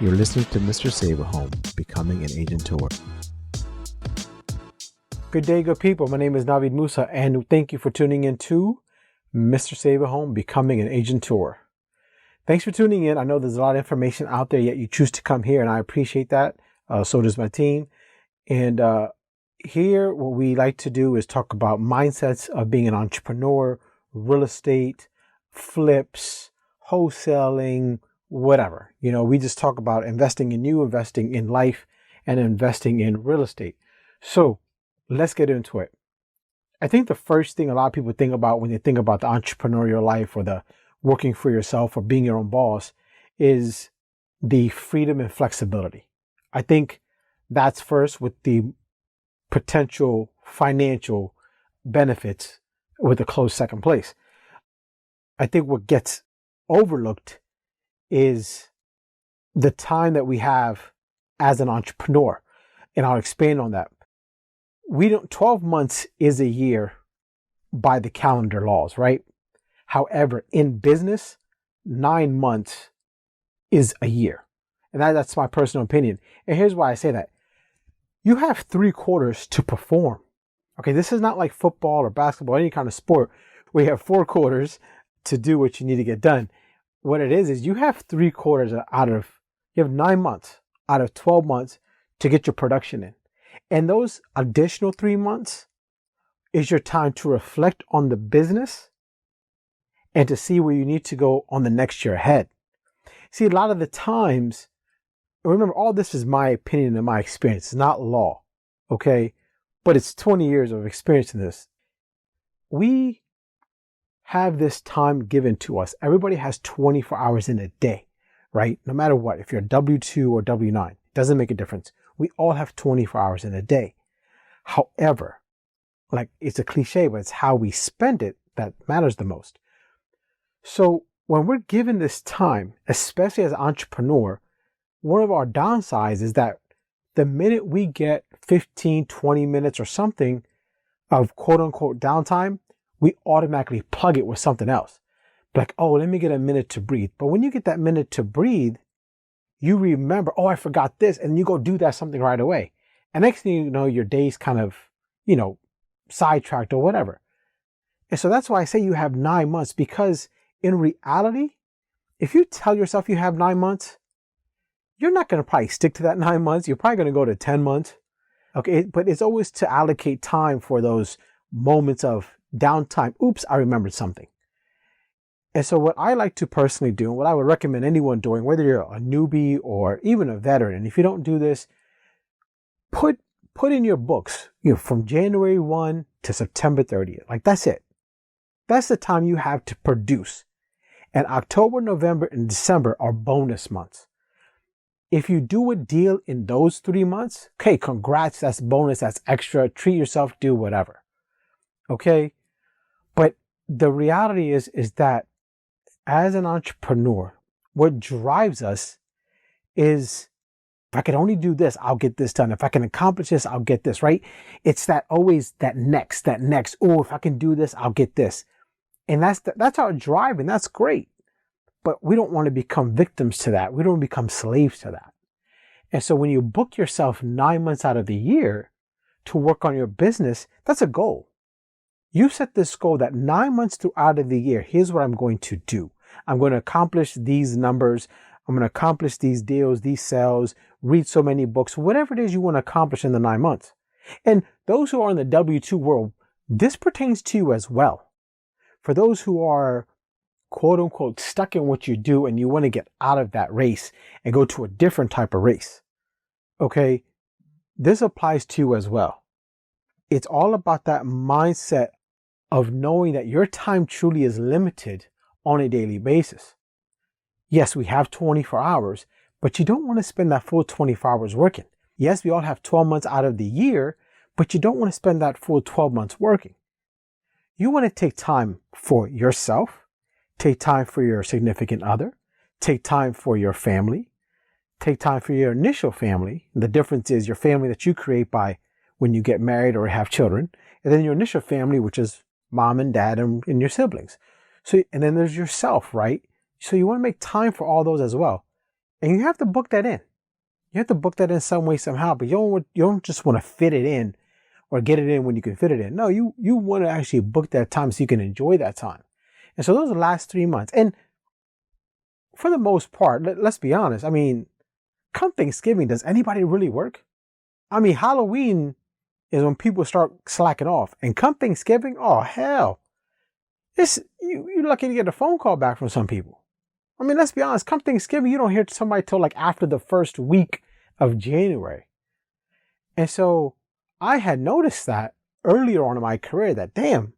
You're listening to Mr. Save-A-Home, Becoming an Agent Tour. Good day, good people. My name is Navid Moosa, and thank you for tuning in to Mr. Save-A-Home, Becoming an Agent Tour. Thanks for tuning in. I know there's a lot of information out there, yet you choose to come here, and I appreciate that. So does my team. And here, what we like to do is talk about mindsets of being an entrepreneur, real estate, flips, wholesaling, whatever. You know, we just talk about investing in you, investing in life, and investing in real estate. So let's get into it. I think the first thing a lot of people think about when they think about the entrepreneurial life or the working for yourself or being your own boss is the freedom and flexibility. I think that's first, with the potential financial benefits with a close second place. I think what gets overlooked is the time that we have as an entrepreneur. And I'll expand on that. 12 months is a year by the calendar laws, right? However, in business, 9 months is a year. And that's my personal opinion. And here's why I say that. You have 3 quarters to perform. Okay, this is not like football or basketball, any kind of sport where you have 4 quarters to do what you need to get done. What it is you have 3 quarters you have 9 months out of 12 months to get your production in. And those additional 3 months is your time to reflect on the business and to see where you need to go on the next year ahead. See, a lot of the times, remember, all this is my opinion and my experience. It's not law, okay? But it's 20 years of experience in this. We have this time given to us. Everybody has 24 hours in a day, right? No matter what, if you're W-2 or W-9, it doesn't make a difference. We all have 24 hours in a day. However, like, it's a cliche, but it's how we spend it that matters the most. So when we're given this time, especially as an entrepreneur, one of our downsides is that the minute we get 15, 20 minutes or something of quote unquote downtime, we automatically plug it with something else. Like, oh, let me get a minute to breathe. But when you get that minute to breathe, you remember, oh, I forgot this, and you go do that something right away. And next thing you know, your day's kind of, sidetracked or whatever. And so that's why I say you have 9 months, because in reality, if you tell yourself you have 9 months, you're not going to probably stick to that 9 months. You're probably going to go to 10 months. Okay. But it's always to allocate time for those moments of downtime. Oops, I remembered something. And so what I like to personally do, and what I would recommend anyone doing, whether you're a newbie or even a veteran, and if you don't do this, put in your books, from January 1 to September 30th. Like, that's it. That's the time you have to produce. And October, November, and December are bonus months. If you do a deal in those 3 months, okay, congrats, that's bonus, that's extra, treat yourself, do whatever. Okay? But the reality is that as an entrepreneur, what drives us is, if I can only do this, I'll get this done. If I can accomplish this, I'll get this, right? It's always that next. Oh, if I can do this, I'll get this. And that's our drive, and that's great. But we don't want to become victims to that. We don't become slaves to that. And so when you book yourself 9 months out of the year to work on your business, that's a goal. You set this goal that 9 months out of the year, here's what I'm going to do. I'm going to accomplish these numbers. I'm going to accomplish these deals, these sales, read so many books, whatever it is you want to accomplish in the 9 months. And those who are in the W-2 world, this pertains to you as well. For those who are quote unquote stuck in what you do and you want to get out of that race and go to a different type of race, okay, this applies to you as well. It's all about that mindset of knowing that your time truly is limited on a daily basis. Yes, we have 24 hours, but you don't want to spend that full 24 hours working. Yes, we all have 12 months out of the year, but you don't want to spend that full 12 months working. You want to take time for yourself, take time for your significant other, take time for your family, take time for your initial family. The difference is your family that you create by when you get married or have children, and then your initial family, which is mom and dad and your siblings. So, and then there's yourself, right? So you want to make time for all those as well. And you have to book that in. You have to book that in some way, somehow, but you don't just want to fit it in or get it in when you can fit it in. No, you want to actually book that time so you can enjoy that time. And so those are the last 3 months. And for the most part, let's be honest. I mean, come Thanksgiving, does anybody really work? I mean, Halloween is when people start slacking off. And come Thanksgiving, oh, hell. You're lucky to get a phone call back from some people. I mean, let's be honest. Come Thanksgiving, you don't hear somebody till like after the first week of January. And so I had noticed that earlier on in my career that, damn,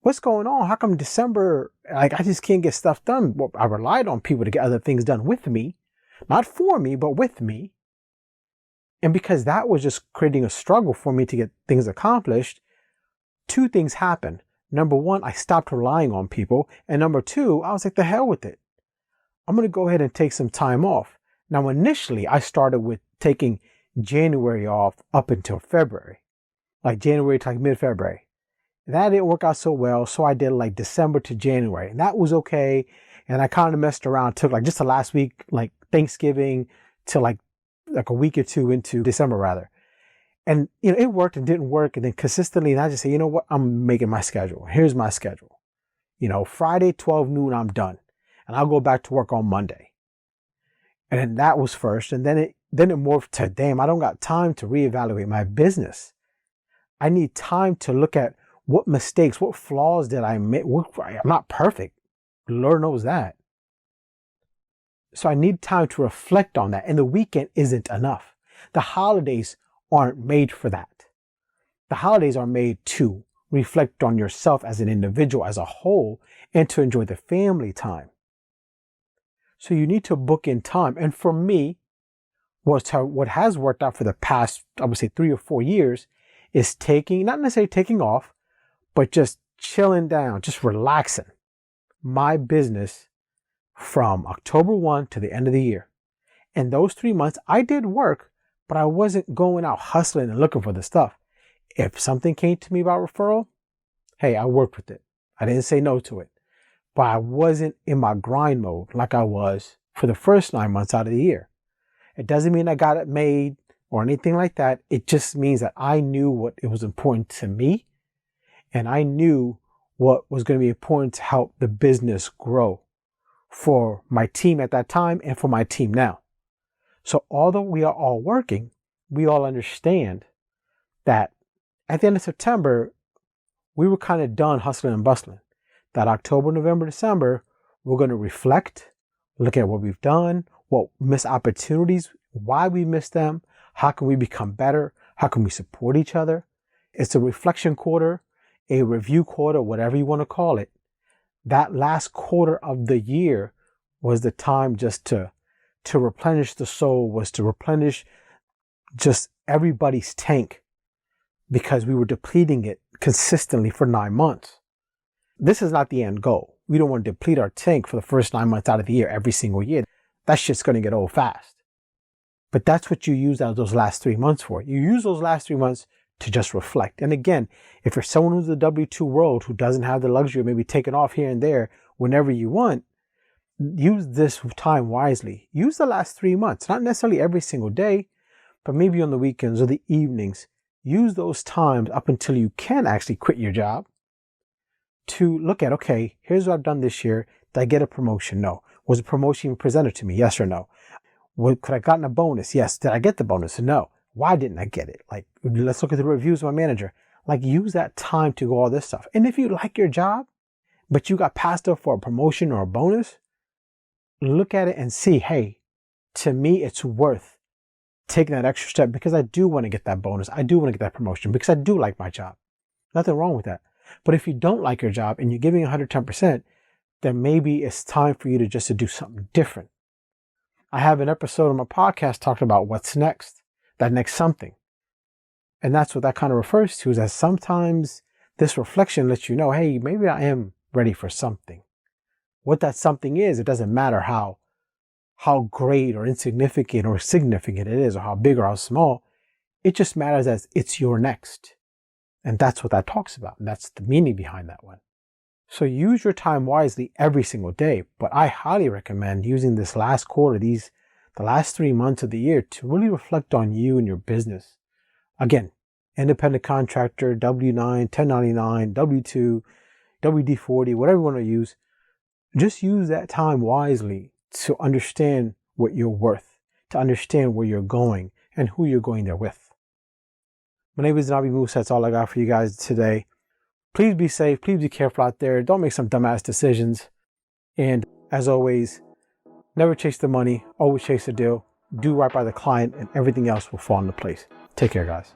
what's going on? How come December, like I just can't get stuff done? Well, I relied on people to get other things done with me, not for me, but with me. And because that was just creating a struggle for me to get things accomplished, 2 things happened. Number 1, I stopped relying on people. And number 2, I was like, the hell with it. I'm going to go ahead and take some time off. Now, initially, I started with taking January off up until February, like January to like mid-February. That didn't work out so well, so I did like December to January, and that was okay. And I kind of messed around, took like just the last week, like Thanksgiving to like a week or 2 into December rather. And it worked and didn't work, and then consistently, and I just say, you know what, I'm making my schedule. Here's my schedule. Friday 12 noon, I'm done, and I'll go back to work on Monday. And then that was first, and then it morphed to, damn, I don't got time to reevaluate my business. I need time to look at what mistakes, what flaws did I make? I'm not perfect. Lord knows that. So I need time to reflect on that. And the weekend isn't enough. The holidays aren't made for that. The holidays are made to reflect on yourself as an individual, as a whole, and to enjoy the family time. So you need to book in time. And for me, what has worked out for the past, I would say 3 or 4 years, is not necessarily taking off, but just chilling down, just relaxing my business from October 1 to the end of the year. And those 3 months, I did work, but I wasn't going out hustling and looking for the stuff. If something came to me about referral, hey, I worked with it. I didn't say no to it. But I wasn't in my grind mode like I was for the first 9 months out of the year. It doesn't mean I got it made or anything like that. It just means that I knew what it was important to me, and I knew what was going to be important to help the business grow for my team at that time and for my team now. So although we are all working, we all understand that at the end of September, we were kind of done hustling and bustling. That October, November, December, we're going to reflect, look at what we've done, what missed opportunities, why we missed them, how can we become better, how can we support each other. It's a reflection quarter, a review quarter, whatever you want to call it. That last quarter of the year was the time just to replenish the soul, was to replenish just everybody's tank, because we were depleting it consistently for 9 months. This is not the end goal. We don't want to deplete our tank for the first 9 months out of the year every single year. That shit's going to get old fast. But that's what you use those last 3 months for. You use those last 3 months to just reflect. And again, if you're someone who's in the W-2 world who doesn't have the luxury of maybe taking off here and there whenever you want, use this time wisely. Use the last 3 months, not necessarily every single day, but maybe on the weekends or the evenings. Use those times up until you can actually quit your job to look at, okay, here's what I've done this year. Did I get a promotion? No. Was a promotion even presented to me? Yes or no? Could I have gotten a bonus? Yes. Did I get the bonus? No. Why didn't I get it? Like, let's look at the reviews of my manager. Like, use that time to go all this stuff. And if you like your job, but you got passed up for a promotion or a bonus, look at it and see, hey, to me, it's worth taking that extra step because I do want to get that bonus. I do want to get that promotion because I do like my job. Nothing wrong with that. But if you don't like your job and you're giving 110%, then maybe it's time for you to do something different. I have an episode on my podcast talking about what's next, that next something. And that's what that kind of refers to, is that sometimes this reflection lets you know, hey, maybe I am ready for something. What that something is, it doesn't matter how great or insignificant or significant it is, or how big or how small. It just matters as it's your next. And that's what that talks about. And that's the meaning behind that one. So use your time wisely every single day. But I highly recommend using this last quarter, these the last 3 months of the year to really reflect on you and your business. Again, independent contractor, W-9, 1099, W-2, WD-40, whatever you want to use. Just use that time wisely to understand what you're worth, to understand where you're going and who you're going there with. My name is Navid Moosa. That's all I got for you guys today. Please be safe. Please be careful out there. Don't make some dumbass decisions. And as always, never chase the money. Always chase the deal. Do right by the client and everything else will fall into place. Take care, guys.